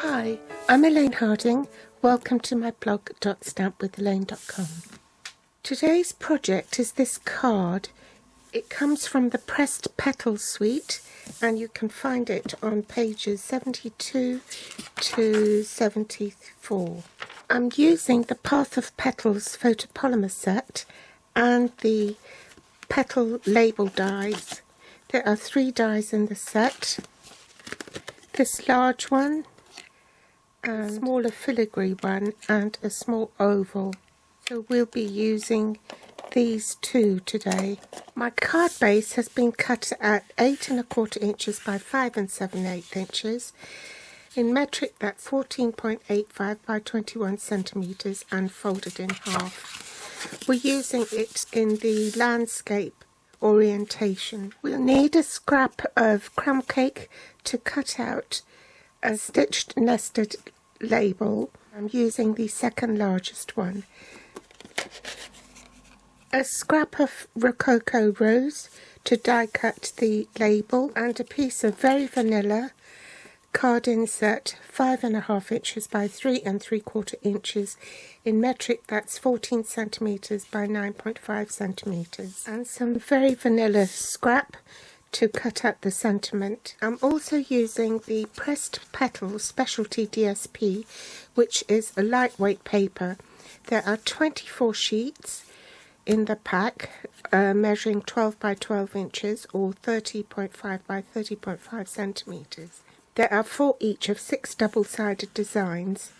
Hi, I'm Elaine Harding. Welcome to my blog .stampwithelaine.com. Today's project is this card. It comes from the Pressed Petals suite and you can find it on pages 72 to 74. I'm using the Path of Petals photopolymer set and the petal label dies. There are 3 dies in the set. This large one, a smaller filigree one and a small oval. So we'll be using these 2 today. My card base has been cut at 8 1/4 inches by 5 7/8 inches. In metric that's 14.85 by 21 centimeters and folded in half. We're using it in the landscape orientation. We'll need a scrap of crumb cake to cut out a stitched nested label. I'm using the second largest one. A scrap of Rococo rose to die cut the label and a piece of very vanilla card insert 5 1/2 inches by 3 3/4 inches. In metric that's 14 centimeters by 9.5 centimeters, and some very vanilla scrap to cut out the sentiment. I'm also using the Pressed Petals Specialty DSP, which is a lightweight paper. There are 24 sheets in the pack, measuring 12 by 12 inches or 30.5 by 30.5 centimeters. There are 4 each of 6 double-sided designs.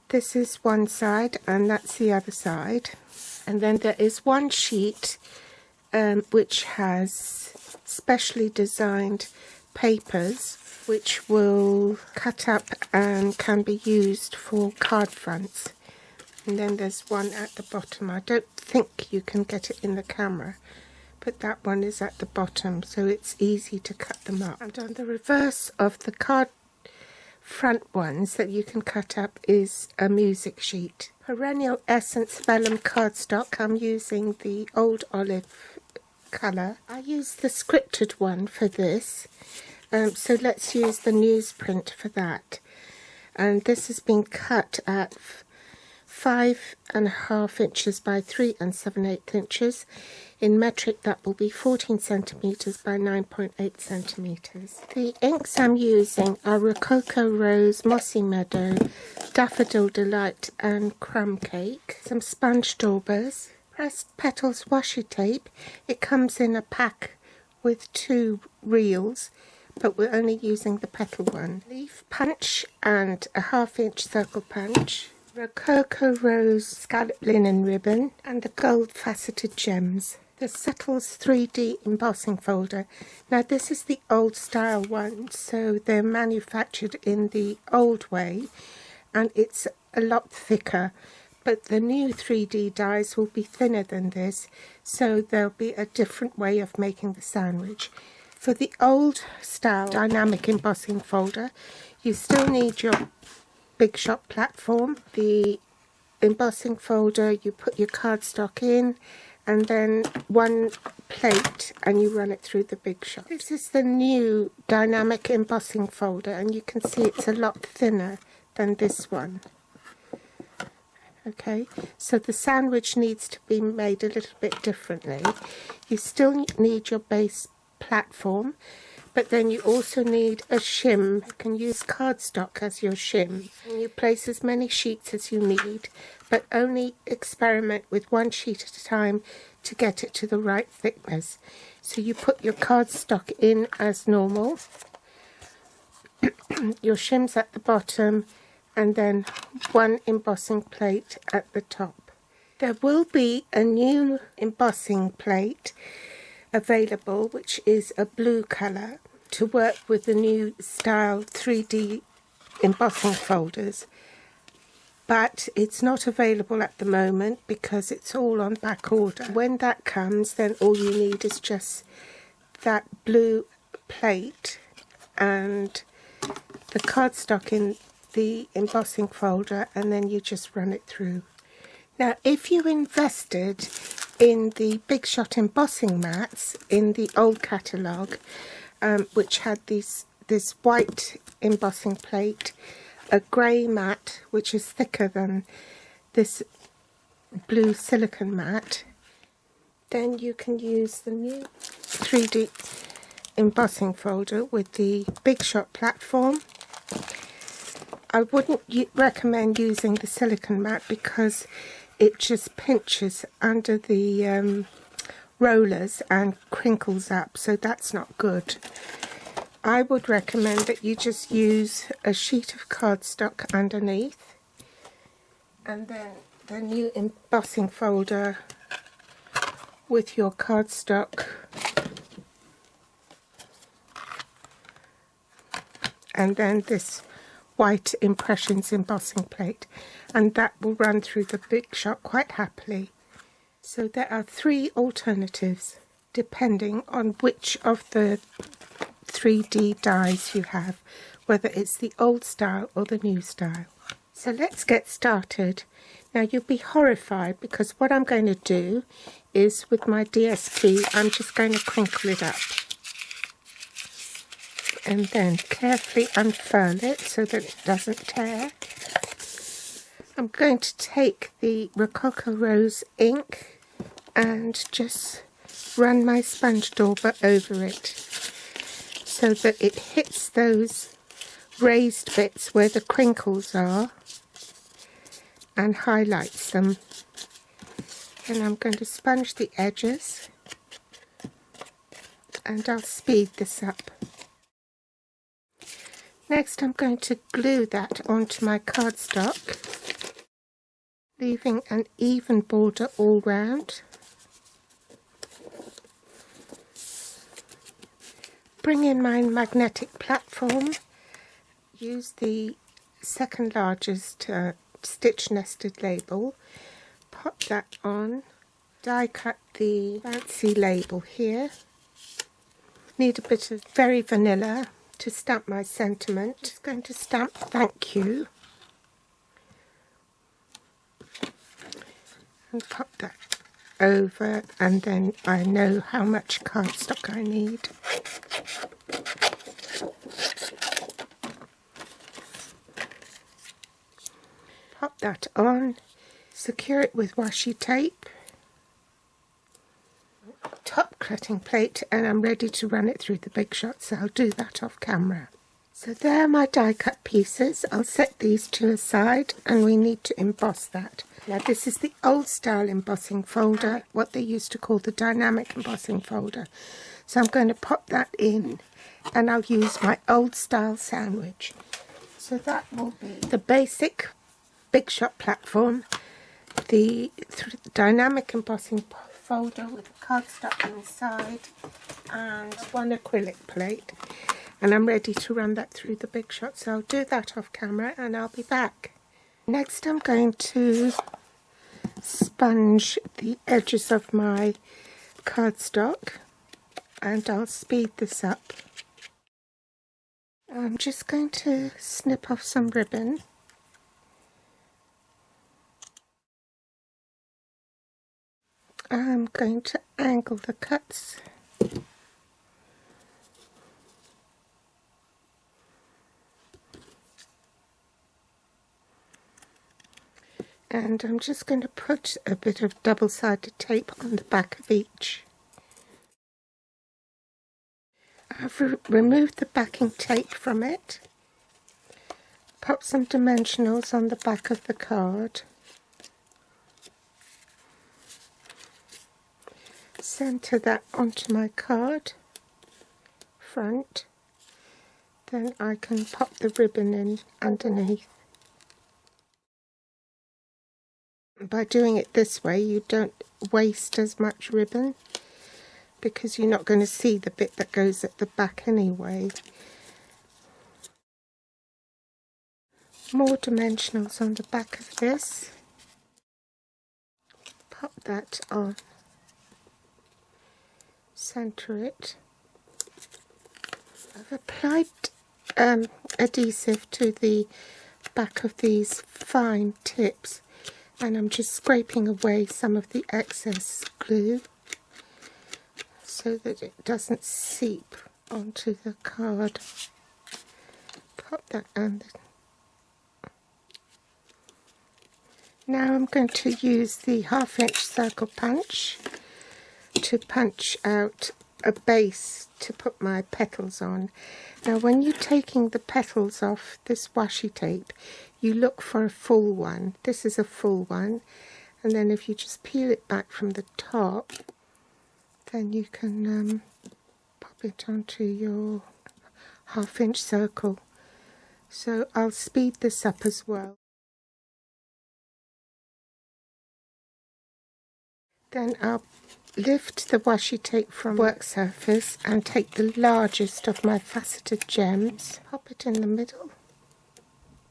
This is one side and that's the other side. And then there is one sheet which has specially designed papers which will cut up and can be used for card fronts. And then there's one at the bottom. I don't think you can get it in the camera, but that one is at the bottom, so it's easy to cut them up. And on the reverse of the card front ones that you can cut up is a music sheet. Perennial Essence Vellum cardstock. I'm using the old olive colour. I use the scripted one for this, so let's use the newsprint for that. And this has been cut at 5 1/2 inches by 3 7/8 inches. In metric that will be 14 centimeters by 9.8 centimeters. The inks I'm using are Rococo Rose, Mossy Meadow, Daffodil Delight and Crumb Cake. Some sponge daubers. Pressed Petals washi tape. It comes in a pack with 2 reels, but we're only using the petal one. Leaf punch and a 1/2 inch circle punch. Rococo Rose scallop linen ribbon and the gold faceted gems. The Settles 3D embossing folder. Now this is the old style one, so they're manufactured in the old way and it's a lot thicker, but the new 3D dies will be thinner than this, so there'll be a different way of making the sandwich. For the old style dynamic embossing folder, you still need your Big Shot platform. The embossing folder, you put your cardstock in and then one plate and you run it through the Big Shot. This is the new dynamic embossing folder and you can see it's a lot thinner than this one. Okay, so the sandwich needs to be made a little bit differently. You still need your base platform, but then you also need a shim. You can use cardstock as your shim. And you place as many sheets as you need, but only experiment with 1 sheet at a time to get it to the right thickness. So you put your cardstock in as normal, your shim's at the bottom, and then 1 embossing plate at the top. There will be a new embossing plate available, which is a blue colour, to work with the new style 3D embossing folders, but it's not available at the moment because it's all on back order. When that comes, then all you need is just that blue plate and the cardstock in the embossing folder, and then you just run it through. Now if you invested in the Big Shot embossing mats in the old catalogue, which had this white embossing plate a grey mat which is thicker than this blue silicone mat, then you can use the new 3D embossing folder with the Big Shot platform. I wouldn't recommend using the silicone mat because it just pinches under the rollers and crinkles up, so that's not good. I would recommend that you just use a sheet of cardstock underneath, and then the new embossing folder with your cardstock, and then this white Impressions embossing plate, and that will run through the Big Shot quite happily. So there are 3 alternatives depending on which of the 3D dies you have, whether it's the old style or the new style. So let's get started. Now you'll be horrified because what I'm going to do is with my DSP I'm just going to crinkle it up and then carefully unfurl it so that it doesn't tear. I'm going to take the Rococo Rose ink and just run my sponge dauber over it so that it hits those raised bits where the crinkles are and highlights them. And I'm going to sponge the edges, and I'll speed this up. Next I'm going to glue that onto my cardstock, leaving an even border all round. Bring in my magnetic platform, use the second largest stitch nested label, pop that on, die cut the fancy label here. Need a bit of very vanilla to stamp my sentiment. Just going to stamp thank you and pop that over, and then I know how much cardstock I need. Pop that on, secure it with washi tape, top cutting plate, and I'm ready to run it through the Big Shot, so I'll do that off camera. So there are my die cut pieces. I'll set these to a side and we need to emboss that. Now this is the old style embossing folder, what they used to call the dynamic embossing folder. So I'm going to pop that in and I'll use my old style sandwich. So that will be the basic Big Shot platform, the dynamic embossing folder with cardstock inside, and one acrylic plate. And I'm ready to run that through the Big Shot, so I'll do that off camera and I'll be back. Next I'm going to sponge the edges of my cardstock, and I'll speed this up. I'm just going to snip off some ribbon. I'm going to angle the cuts. And I'm just going to put a bit of double-sided tape on the back of each. I've removed the backing tape from it. Pop some dimensionals on the back of the card. Centre that onto my card front, then I can pop the ribbon in underneath. By doing it this way you don't waste as much ribbon because you're not going to see the bit that goes at the back anyway. More dimensionals on the back of this. Pop that on. Centre it. I've applied adhesive to the back of these fine tips, and I'm just scraping away some of the excess glue so that it doesn't seep onto the card. Pop that Now I'm going to use the 1/2" circle punch to punch out a base to put my petals on. Now when you're taking the petals off this washi tape, you look for a full one. This is a full one, and then if you just peel it back from the top, then you can pop it onto your 1/2" circle. So I'll speed this up as well. Then I'll lift the washi tape from work surface and take the largest of my faceted gems, pop it in the middle.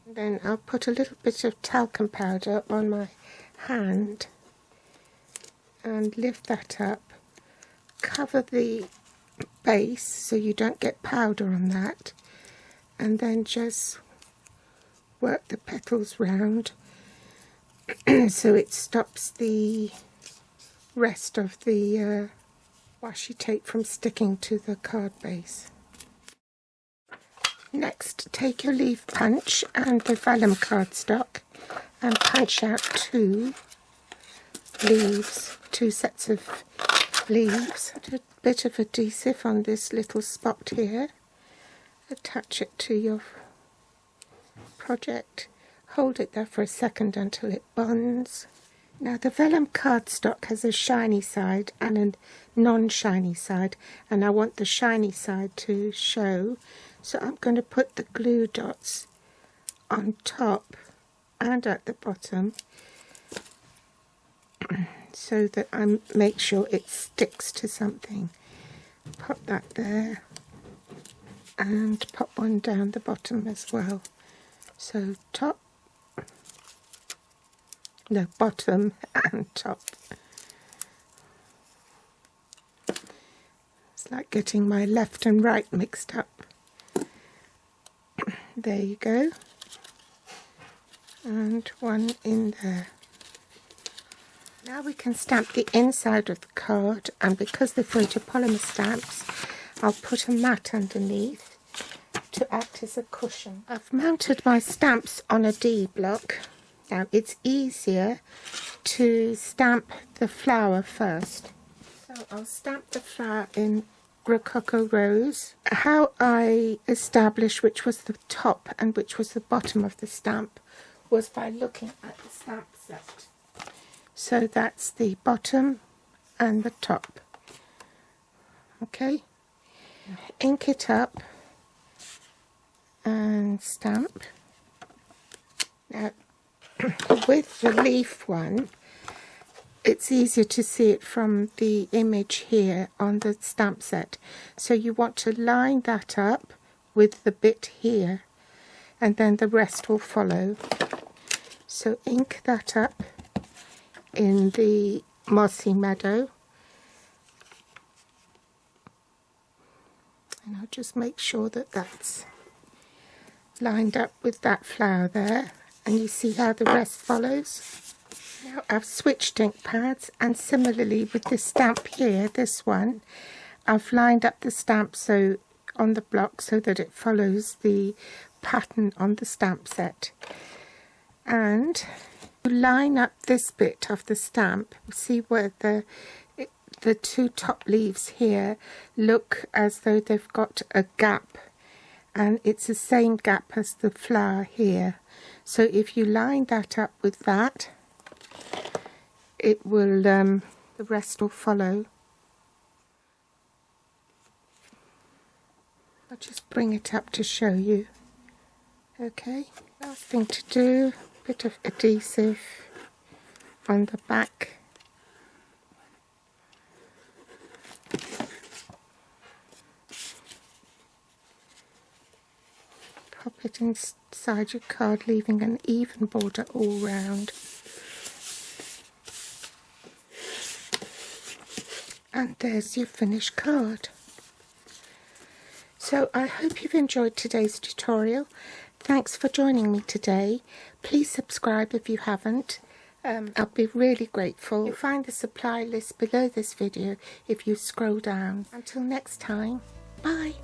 Then I'll put a little bit of talcum powder on my hand and lift that up. Cover the base so you don't get powder on that, and then just work the petals round so it stops the rest of the washi tape from sticking to the card base. Next, take your leaf punch and the vellum cardstock and punch out 2 leaves, 2 sets of leaves. Put a bit of adhesive on this little spot here. Attach it to your project. Hold it there for a second until it bonds. Now the vellum cardstock has a shiny side and a non-shiny side, and I want the shiny side to show, so I'm going to put the glue dots on top and at the bottom so that I make sure it sticks to something. Pop that there and pop one down the bottom as well. So top, no, bottom and top. It's like getting my left and right mixed up. There you go. And one in there. Now we can stamp the inside of the card, and because they're photopolymer stamps, I'll put a mat underneath to act as a cushion. I've mounted my stamps on a D block. Now it's easier to stamp the flower first. So I'll stamp the flower in Rococo Rose. How I established which was the top and which was the bottom of the stamp was by looking at the stamp set. So that's the bottom and the top. Okay, ink it up and stamp. Now with the leaf one, it's easier to see it from the image here on the stamp set. So you want to line that up with the bit here, and then the rest will follow. So ink that up in the mossy meadow, and I'll just make sure that that's lined up with that flower there, and you see how the rest follows. Now I've switched ink pads, and similarly with this stamp here, this one, I've lined up the stamp so on the block so that it follows the pattern on the stamp set. And line up this bit of the stamp. See where the 2 top leaves here look as though they've got a gap, and it's the same gap as the flower here. So if you line that up with that, it will the rest will follow. I'll just bring it up to show you. Okay, last thing to do, bit of adhesive on the back. Pop it inside your card, leaving an even border all round. And there's your finished card. So I hope you've enjoyed today's tutorial. Thanks for joining me today. Please subscribe if you haven't. I'll be really grateful. You'll find the supply list below this video if you scroll down. Until next time, bye.